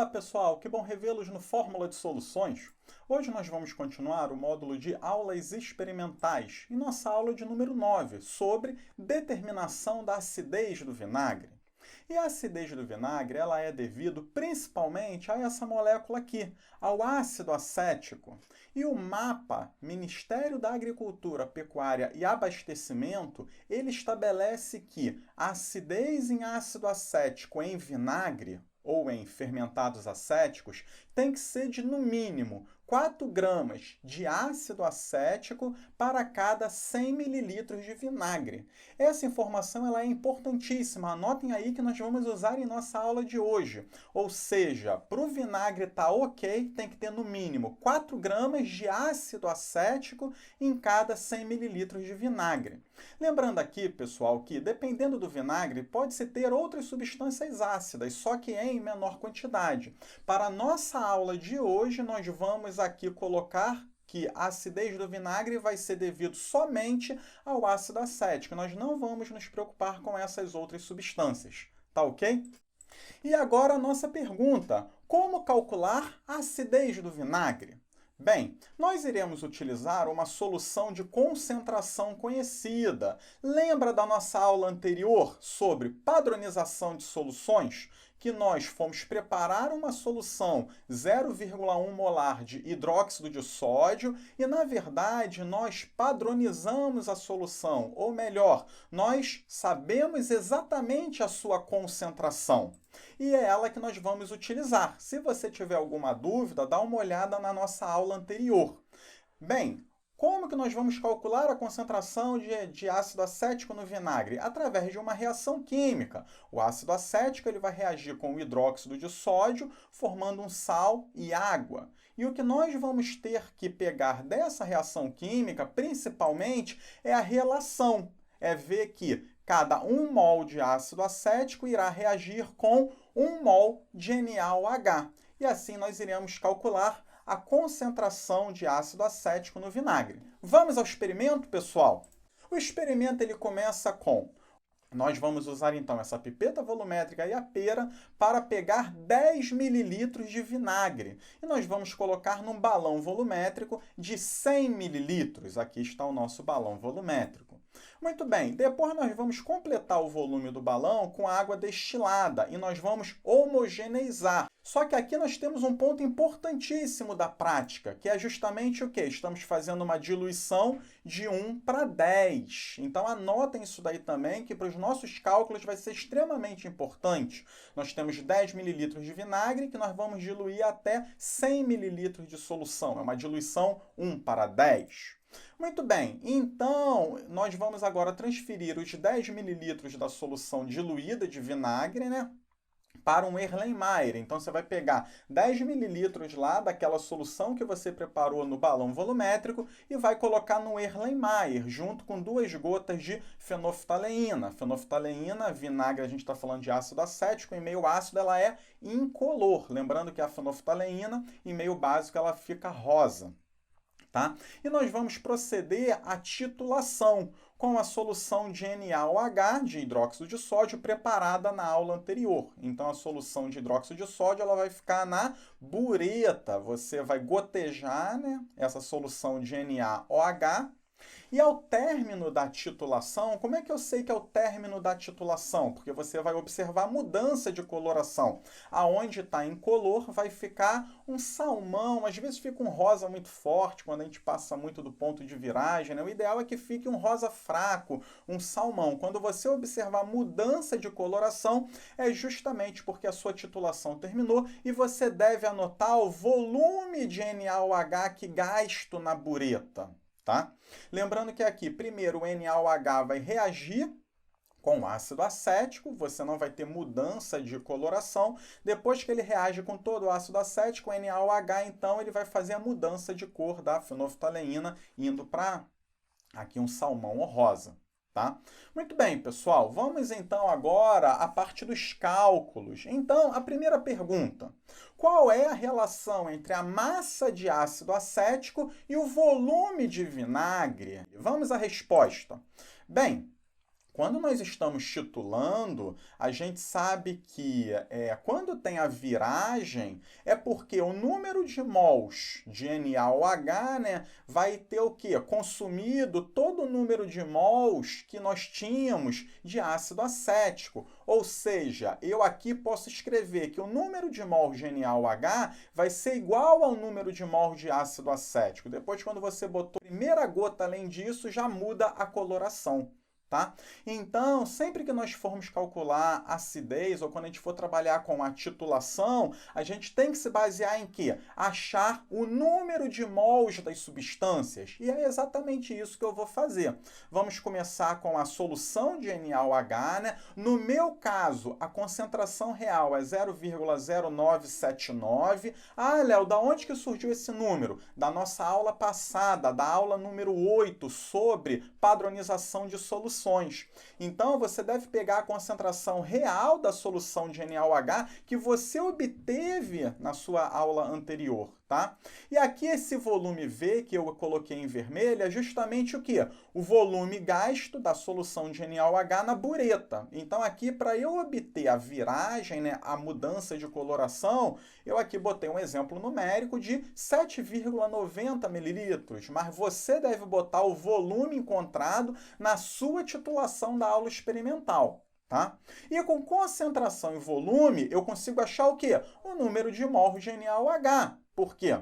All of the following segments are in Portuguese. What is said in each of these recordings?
Olá, pessoal! Que bom revê-los no Fórmula de Soluções. Hoje nós vamos continuar o módulo de aulas experimentais e nossa aula de número 9, sobre determinação da acidez do vinagre. E a acidez do vinagre ela é devido principalmente a essa molécula aqui, ao ácido acético. E o MAPA, Ministério da Agricultura, Pecuária e Abastecimento, ele estabelece que a acidez em ácido acético em vinagre ou em fermentados acéticos tem que ser de, no mínimo, 4 gramas de ácido acético para cada 100 mililitros de vinagre. Essa informação ela é importantíssima. Anotem aí que nós vamos usar em nossa aula de hoje. Ou seja, para o vinagre estar ok, tem que ter no mínimo 4 gramas de ácido acético em cada 100 mililitros de vinagre. Lembrando aqui, pessoal, que dependendo do vinagre, pode-se ter outras substâncias ácidas, só que em menor quantidade. Para a nossa aula de hoje, nós vamos aqui colocar que a acidez do vinagre vai ser devido somente ao ácido acético. Nós não vamos nos preocupar com essas outras substâncias, tá ok? E agora a nossa pergunta: como calcular a acidez do vinagre? Bem, nós iremos utilizar uma solução de concentração conhecida. Lembra da nossa aula anterior sobre padronização de soluções? Que nós fomos preparar uma solução 0,1 molar de hidróxido de sódio e, na verdade, nós padronizamos a solução, ou melhor, nós sabemos exatamente a sua concentração. E é ela que nós vamos utilizar. Se você tiver alguma dúvida, dá uma olhada na nossa aula anterior. Bem, como que nós vamos calcular a concentração de ácido acético no vinagre? Através de uma reação química. O ácido acético ele vai reagir com o hidróxido de sódio, formando um sal e água. E o que nós vamos ter que pegar dessa reação química, principalmente, é a relação. É ver que cada 1 mol de ácido acético irá reagir com 1 mol de NaOH. E assim nós iremos calcular a concentração de ácido acético no vinagre. Vamos ao experimento, pessoal? O experimento ele começa com: nós vamos usar então essa pipeta volumétrica e a pera para pegar 10 mililitros de vinagre. E nós vamos colocar num balão volumétrico de 100 mililitros. Aqui está o nosso balão volumétrico. Muito bem, depois nós vamos completar o volume do balão com água destilada e nós vamos homogeneizar. Só que aqui nós temos um ponto importantíssimo da prática, que é justamente o quê? Estamos fazendo uma diluição de 1 para 10. Então anotem isso daí também, que para os nossos cálculos vai ser extremamente importante. Nós temos 10 mililitros de vinagre que nós vamos diluir até 100 mililitros de solução. É uma diluição 1 para 10. Muito bem, então nós vamos agora transferir os 10 mililitros da solução diluída de vinagre, para um Erlenmeyer. Então você vai pegar 10 mililitros lá daquela solução que você preparou no balão volumétrico e vai colocar no Erlenmeyer, junto com 2 gotas de fenoftaleína. Fenoftaleína, vinagre, a gente está falando de ácido acético, em meio ácido ela é incolor. Lembrando que a fenoftaleína, em meio básico, ela fica rosa. Tá? E nós vamos proceder à titulação com a solução de NaOH, de hidróxido de sódio, preparada na aula anterior. Então, a solução de hidróxido de sódio ela vai ficar na bureta. Você vai gotejar, essa solução de NaOH. E ao término da titulação, como é que eu sei que é o término da titulação? Porque você vai observar a mudança de coloração. Aonde está incolor vai ficar um salmão, às vezes fica um rosa muito forte, quando a gente passa muito do ponto de viragem. O ideal é que fique um rosa fraco, um salmão. Quando você observar a mudança de coloração, é justamente porque a sua titulação terminou e você deve anotar o volume de NaOH que gasto na bureta. Tá? Lembrando que aqui, primeiro, o NaOH vai reagir com o ácido acético, você não vai ter mudança de coloração. Depois que ele reage com todo o ácido acético, o NaOH, então, ele vai fazer a mudança de cor da fenoftaleína, indo para aqui um salmão ou rosa. Tá? Muito bem, pessoal, vamos então agora à parte dos cálculos. Então, a primeira pergunta: qual é a relação entre a massa de ácido acético e o volume de vinagre? Vamos à resposta. Bem, Quando nós estamos titulando, a gente sabe que quando tem a viragem, é porque o número de mols de NaOH, né, vai ter o quê? Consumido todo o número de mols que nós tínhamos de ácido acético. Ou seja, eu aqui posso escrever que o número de mols de NaOH vai ser igual ao número de mols de ácido acético. Depois, quando você botou a primeira gota além disso, já muda a coloração. Tá? Então, sempre que nós formos calcular acidez ou quando a gente for trabalhar com a titulação, a gente tem que se basear em quê? Achar o número de mols das substâncias. E é exatamente isso que eu vou fazer. Vamos começar com a solução de NaOH, né? No meu caso, a concentração real é 0,0979. Ah, Léo, da onde que surgiu esse número? Da nossa aula passada, da aula número 8, sobre padronização de soluções. Então, você deve pegar a concentração real da solução de NaOH que você obteve na sua aula anterior, tá? E aqui esse volume V, que eu coloquei em vermelho, é justamente o quê? O volume gasto da solução de NaOH na bureta. Então, aqui, para eu obter a viragem, né, a mudança de coloração, eu aqui botei um exemplo numérico de 7,90 mililitros, mas você deve botar o volume encontrado na sua titulação da aula experimental. Tá? E com concentração e volume, eu consigo achar o quê? O número de mols de NaOH. Por quê?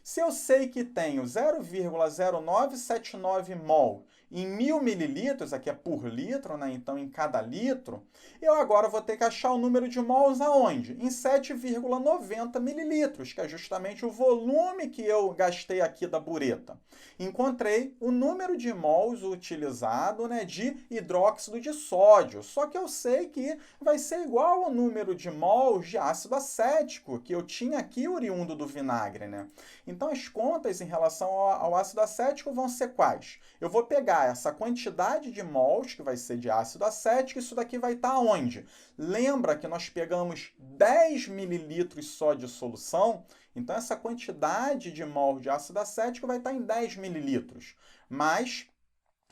Se eu sei que tenho 0,0979 mol em 1.000 mililitros, aqui é por litro, né? Então em cada litro, eu agora vou ter que achar o número de mols aonde? Em 7,90 mililitros, que é justamente o volume que eu gastei aqui da bureta. Encontrei o número de mols utilizado, né, de hidróxido de sódio, só que eu sei que vai ser igual ao número de mols de ácido acético que eu tinha aqui oriundo do vinagre, né? Então, as contas em relação ao ácido acético vão ser quais? Eu vou pegar essa quantidade de mols, que vai ser de ácido acético, isso daqui vai estar onde? Lembra que nós pegamos 10 mililitros só de solução? Então, essa quantidade de mols de ácido acético vai estar em 10 mililitros. Mas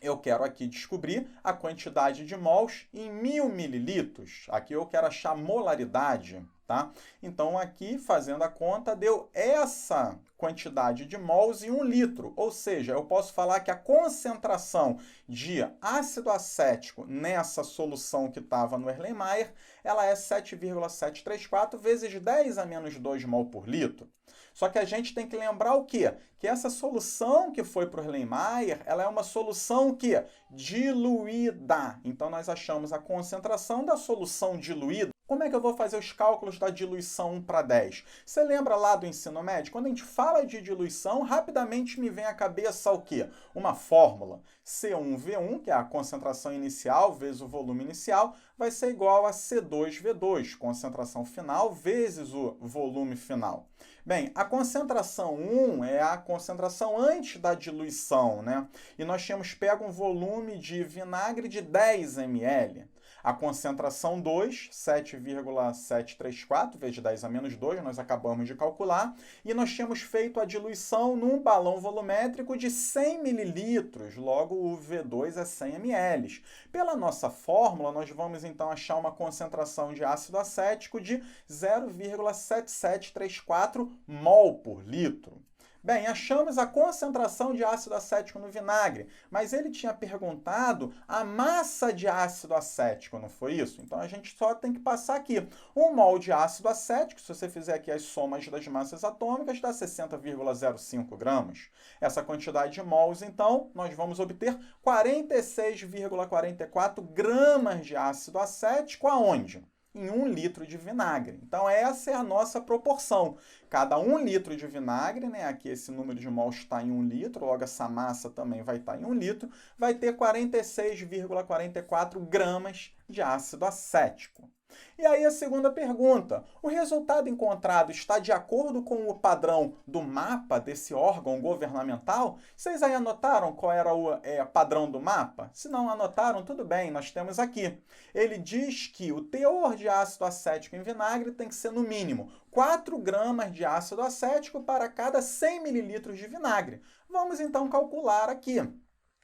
eu quero aqui descobrir a quantidade de mols em 1.000 mililitros. Aqui eu quero achar molaridade. Tá? Então, aqui, fazendo a conta, deu essa quantidade de mols em 1 litro. Ou seja, eu posso falar que a concentração de ácido acético nessa solução que estava no Erlenmeyer, ela é 7,734 vezes 10 a menos 2 mol por litro. Só que a gente tem que lembrar o quê? Que essa solução que foi para o Erlenmeyer, ela é uma solução que diluída. Então, nós achamos a concentração da solução diluída. Como é que eu vou fazer os cálculos da diluição 1 para 10? Você lembra lá do ensino médio? Quando a gente fala de diluição, rapidamente me vem à cabeça o quê? Uma fórmula. C1V1, que é a concentração inicial vezes o volume inicial, vai ser igual a C2V2, concentração final vezes o volume final. Bem, a concentração 1 é a concentração antes da diluição, né? E nós tínhamos pego um volume de vinagre de 10 ml. A concentração 2, 7,734 vezes 10 a menos 2, nós acabamos de calcular. E nós tínhamos feito a diluição num balão volumétrico de 100 mililitros, logo o V2 é 100 ml. Pela nossa fórmula, nós vamos então achar uma concentração de ácido acético de 0,7734 mol por litro. Bem, achamos a concentração de ácido acético no vinagre, mas ele tinha perguntado a massa de ácido acético, não foi isso? Então, a gente só tem que passar aqui. 1 mol de ácido acético, se você fizer aqui as somas das massas atômicas, dá 60,05 gramas. Essa quantidade de mols, então, nós vamos obter 46,44 gramas de ácido acético aonde? Em 1 litro de vinagre. Então, essa é a nossa proporção. Cada 1 litro de vinagre, né, aqui esse número de mols está em 1 litro, logo essa massa também vai estar em 1 litro, vai ter 46,44 gramas de ácido acético. E aí a segunda pergunta, o resultado encontrado está de acordo com o padrão do mapa desse órgão governamental? Vocês aí anotaram qual era o padrão do mapa? Se não anotaram, tudo bem, nós temos aqui. Ele diz que o teor de ácido acético em vinagre tem que ser no mínimo 4 gramas de ácido acético para cada 100 mililitros de vinagre. Vamos então calcular aqui.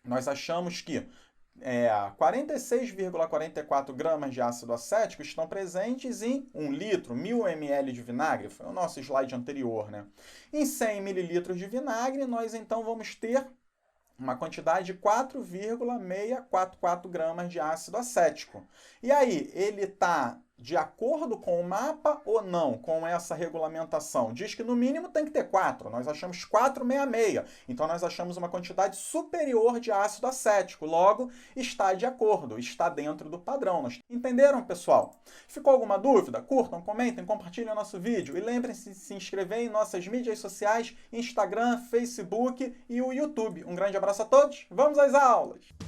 Nós achamos que 46,44 gramas de ácido acético estão presentes em 1 litro, 1000 ml de vinagre, foi o nosso slide anterior, né? Em 100 mililitros de vinagre, nós então vamos ter uma quantidade de 4,644 gramas de ácido acético. E aí, ele está de acordo com o mapa ou não, com essa regulamentação? Diz que no mínimo tem que ter 4, nós achamos 4,66. Então nós achamos uma quantidade superior de ácido acético, logo está de acordo, está dentro do padrão. Entenderam, pessoal? Ficou alguma dúvida? Curtam, comentem, compartilhem o nosso vídeo e lembrem-se de se inscrever em nossas mídias sociais, Instagram, Facebook e o YouTube. Um grande abraço a todos, vamos às aulas!